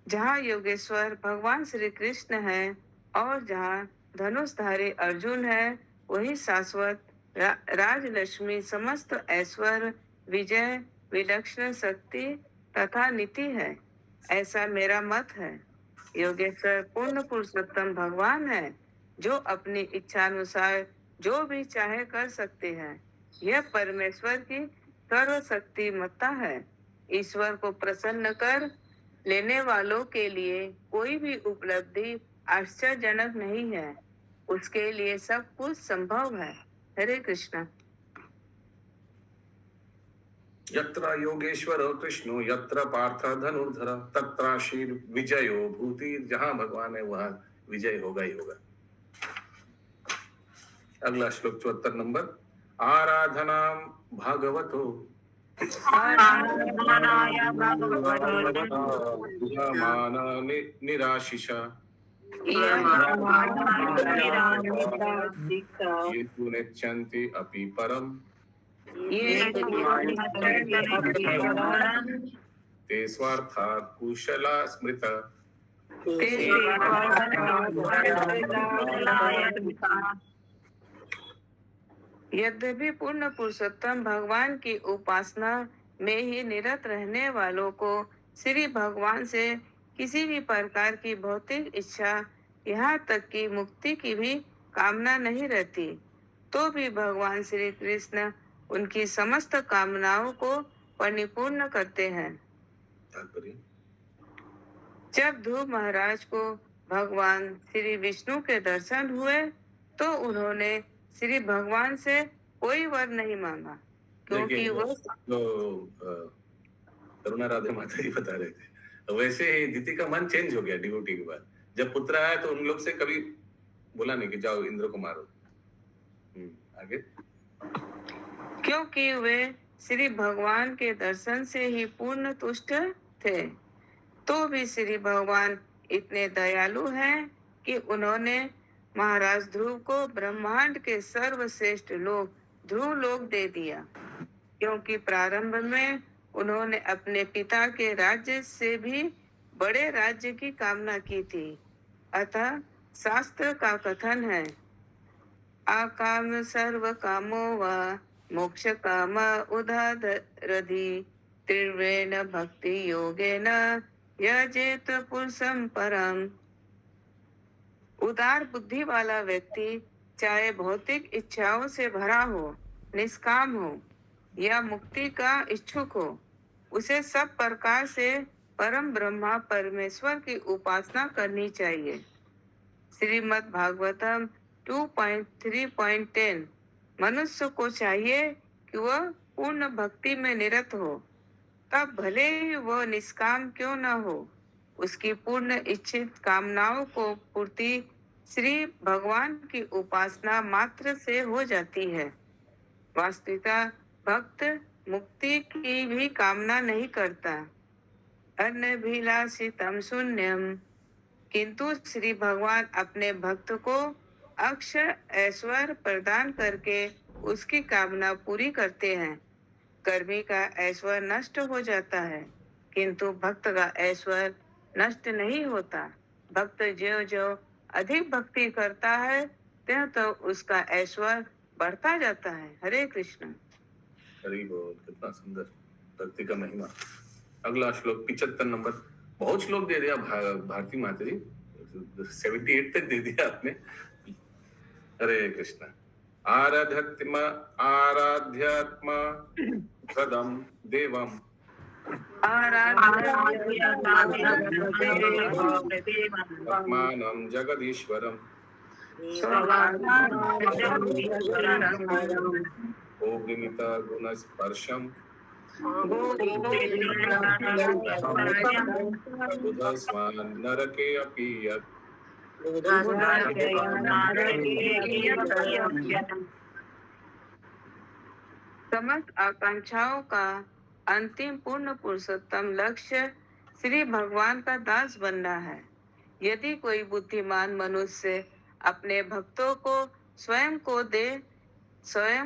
जहाँ योगेश्वर भगवान श्री कृष्ण है और जहाँ धनुषधारी अर्जुन है, वही शाश्वत राजलक्ष्मी समस्त ऐश्वर्य विजय विलक्षण शक्ति तथा नीति है, ऐसा मेरा मत है। योगेश्वर पूर्ण पुरुषोत्तम भगवान है जो अपनी इच्छा अनुसार जो भी चाहे कर सकते हैं। यह परमेश्वर की सर्वशक्तिमत्ता है। ईश्वर को प्रसन्न कर लेने वालों के लिए कोई भी उपलब्धि आश्चर्यजनक नहीं है, उसके लिए सब कुछ संभव है। हरे कृष्ण। यत्र योगेश्वर कृष्णो यत्र पार्थ धनुर्धर तत्र श्री विजयो भूति। जहां भगवान है वहां विजय होगा ही होगा। अगला श्लोक 74 नंबर। आराधना भागवतो निराशिषा ये तु नेच्छन्ति अपि परम ते स्वार्था कुशला स्मृता। यद्यपि पूर्ण पुरुषोत्तम भगवान की उपासना में ही निरत रहने वालों को श्री भगवान से किसी भी प्रकार की भौतिक इच्छा, यहाँ तक कि मुक्ति की भी कामना नहीं रहती, तो भी भगवान श्री कृष्ण उनकी समस्त कामनाओं को परिपूर्ण करते हैं। तात्पर्य जब ध्रुव महाराज को भगवान श्री विष्णु के दर्शन हुए तो उन्होंने श्री भगवान से कोई वर नहीं मांगा, क्योंकि देखिए वो करुणा राधे माता जी बता रहे थे, वैसे ही दीति का मन चेंज हो गया डिवोटी के बाद। जब पुत्र आया तो उन लोग से कभी बोला नहीं कि जाओ इंद्र को मारो। आगे क्योंकि वे श्री भगवान के दर्शन से ही पूर्ण तुष्ट थे, तो भी श्री भगवान इतने दयालु हैं कि उन्होंने महाराज ध्रुव को ब्रह्मांड के सर्वश्रेष्ठ लोक ध्रुव लोक दे दिया, क्योंकि प्रारंभ में उन्होंने अपने पिता के राज्य से भी बड़े राज्य की कामना की थी। अतः शास्त्र का कथन है, आकाम सर्व कामो वा मोक्ष काम उदारधि त्रिवेण भक्ति योगेन यजेत पुरुषं परम। उदार बुद्धि वाला व्यक्ति चाहे भौतिक इच्छाओं से भरा हो, निष्काम हो या मुक्ति का इच्छुक हो, उसे सब प्रकार से परम ब्रह्मा परमेश्वर की उपासना करनी चाहिए। श्रीमद् भागवतम 2.3.10 मनुष्य को चाहिए कि वह पूर्ण भक्ति में निरत हो, तब भले ही वह निष्काम क्यों न हो, उसकी पूर्ण इच्छित कामनाओं को पूर्ति श्री भगवान की उपासना मात्र से हो जाती है। वास्तविकता भक्त मुक्ति की भी कामना नहीं करता। अनभिलाषितम शून्यम, किंतु श्री भगवान अपने भक्त को अक्षय ऐश्वर्य प्रदान करके उसकी कामना पूरी करते हैं। कर्मी का ऐश्वर्य नष्ट हो जाता है, किंतु भक्त का ऐश्वर्य नष्ट नहीं होता। भक्त जो जो अधिक भक्ति करता है, त्यों तो उसका ऐश्वर्य बढ़ता जाता है। हरे कृष्ण। हरि बोल। कितना सुंदर भक्ति का महिमा। अगला श्लोक 75 नंबर। बहुत श्लोक दे दिया भारती माता जी, 78 तक दे दिया आपने। हरे कृष्ण। आराध्यात्मा सदम देवम आत्मानं जगदीश्वरम् ओग्निमित गुणस्पर्शम् बुधस्वान् नरके अपि यत् समस्त आकांक्षाओं का अंतिम पूर्ण पुरुषोत्तम लक्ष्य श्री भगवान का दास बनना है। यदि कोई बुद्धिमान मनुष्य अपने भक्तों को स्वयं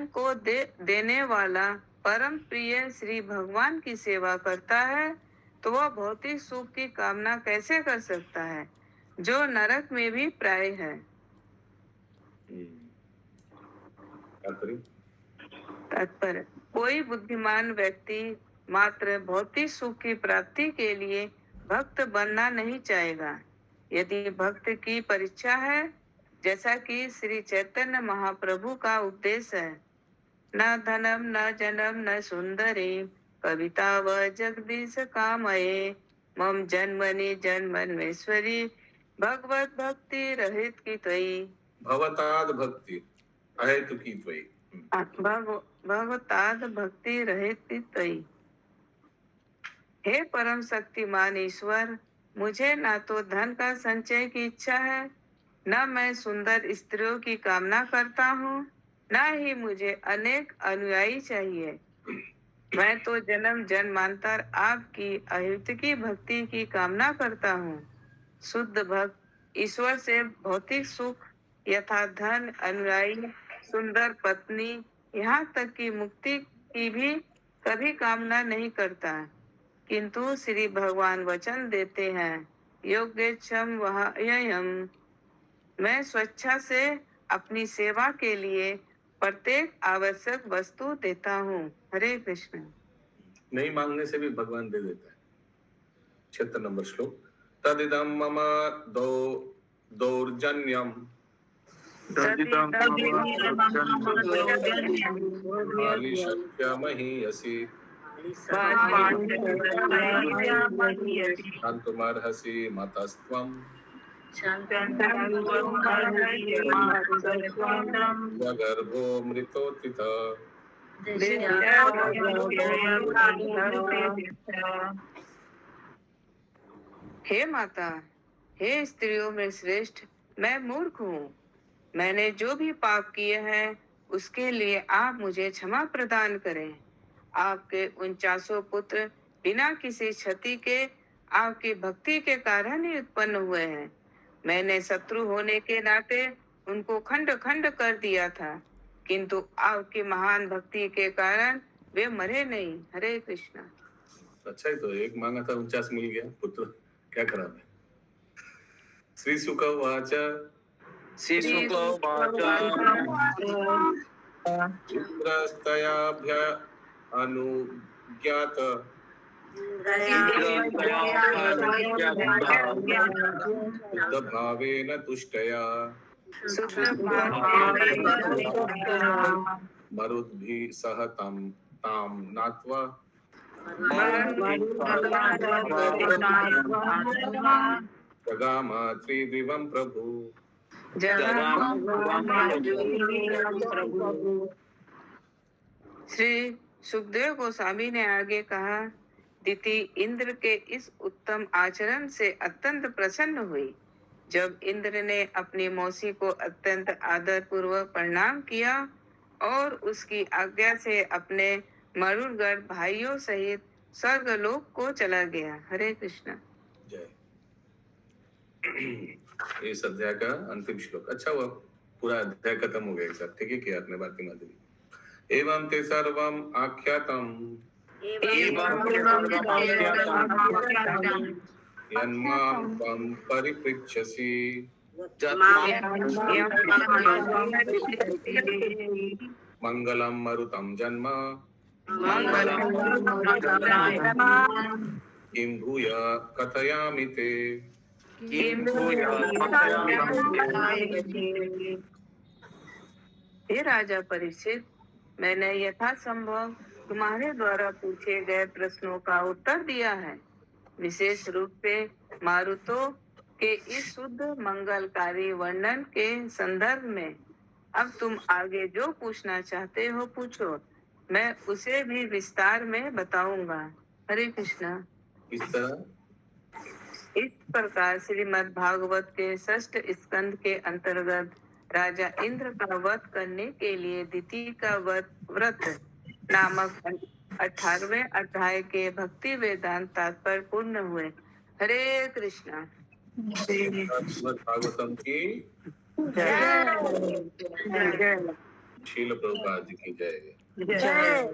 को देने वाला परम प्रिय श्री भगवान की सेवा करता है, तो वह भौतिक सुख की कामना कैसे कर सकता है, जो नरक में भी प्राय है। तात्पर्य, कोई बुद्धिमान व्यक्ति मात्र भौतिक सुख की प्राप्ति के लिए भक्त बनना नहीं चाहेगा। यदि भक्त की परीक्षा है, जैसा कि श्री चैतन्य महाप्रभु का उपदेश है, न धनम न जनम न सुंदरी कविता व जगदीश कामये मम जन्मनि जन्मन्वेश्वरी भगवत भक्ति रहित की त्वयि भवताद भक्ति अहेतु की त्वयि भगवताद भक्ति रहित की त्वयि। हे परम शक्तिमान ईश्वर, मुझे ना तो धन का संचय की इच्छा है, न मैं सुंदर स्त्रियों की कामना करता हूँ, न ही मुझे अनेक अनुयायी चाहिए। मैं तो जन्म जन्मांतर आपकी अहितकी भक्ति की कामना करता हूँ। शुद्ध भक्त ईश्वर से भौतिक सुख यथा धन, अनुयायी, सुंदर पत्नी, यहाँ तक कि मुक्ति की भी कभी कामना नहीं करता, किंतु श्री भगवान वचन देते हैं, योगेच्छम वहायम, मैं स्वेच्छा से अपनी सेवा के लिए प्रत्येक आवश्यक वस्तु देता हूँ। हरे कृष्ण। नहीं मांगने से भी भगवान दे देता है। 76 नंबर श्लोक। तदिदं मम दौर्जन्यम शक्यमहीयसी शान्तुमर्हसि मतस्त्वं स्वगर्भो मृतोत्थित। हे माता, हे स्त्रियों में श्रेष्ठ, मैं मूर्ख हूँ। मैंने जो भी पाप किए हैं उसके लिए आप मुझे क्षमा प्रदान करें। आपके 49 पुत्र बिना किसी क्षति के आपकी भक्ति के कारण ही उत्पन्न हुए हैं। मैंने शत्रु होने के नाते उनको खंड खंड कर दिया था, किंतु आपकी महान भक्ति के कारण वे मरे नहीं। हरे कृष्णा। अच्छा ही तो, एक मांगा था 49 मिल गया पुत्र, क्या खराब है। श्री शुक उवाच इंद्रस्तयाभ्य अनुज्ञात शुद्धभावेन तुष्टया मरुद्भिः सह तां नात्वा जगाम त्रिदिवं प्रभु। श्री सुखदेव गोस्वामी ने आगे कहा, दिति इंद्र के इस उत्तम आचरण से अत्यंत प्रसन्न हुई। जब इंद्र ने अपनी मौसी को अत्यंत आदर पूर्वक प्रणाम किया और उसकी आज्ञा से अपने मरुड़गढ़ भाइयों सहित स्वर्गलोक को चला गया। हरे कृष्णा। जय। इस अध्याय का अंतिम श्लोक। अच्छा हुआ पूरा अध्याय खत्म हो गया एक साथ, ठीक है किया आपने भारती माधुरी। एवं ते सर्वम आख्यातम यन्मां त्वं परिपृच्छसि मंगलम मरुतं जन्म किं भूय कथयामि ते। हे राजा परीक्षित, मैंने यथासंभव तुम्हारे द्वारा पूछे गए प्रश्नों का उत्तर दिया है। विशेष रूप से मारुतों के इस शुद्ध मंगलकारी वर्णन के संदर्भ में अब तुम आगे जो पूछना चाहते हो पूछो, मैं उसे भी विस्तार में बताऊंगा। हरे कृष्णा। इस तरह इस प्रकार श्रीमद् भागवत के 6ठ स्कंद के अंतर्गत राजा इंद्र का वध करने के लिए दिति का व्रत नामक 18वें अध्याय के भक्ति वेदांत तात्पर्य पूर्ण हुए। हरे कृष्णा। श्रीमद् भागवतम की जय। शील प्रभुपाद जी की जय। जय।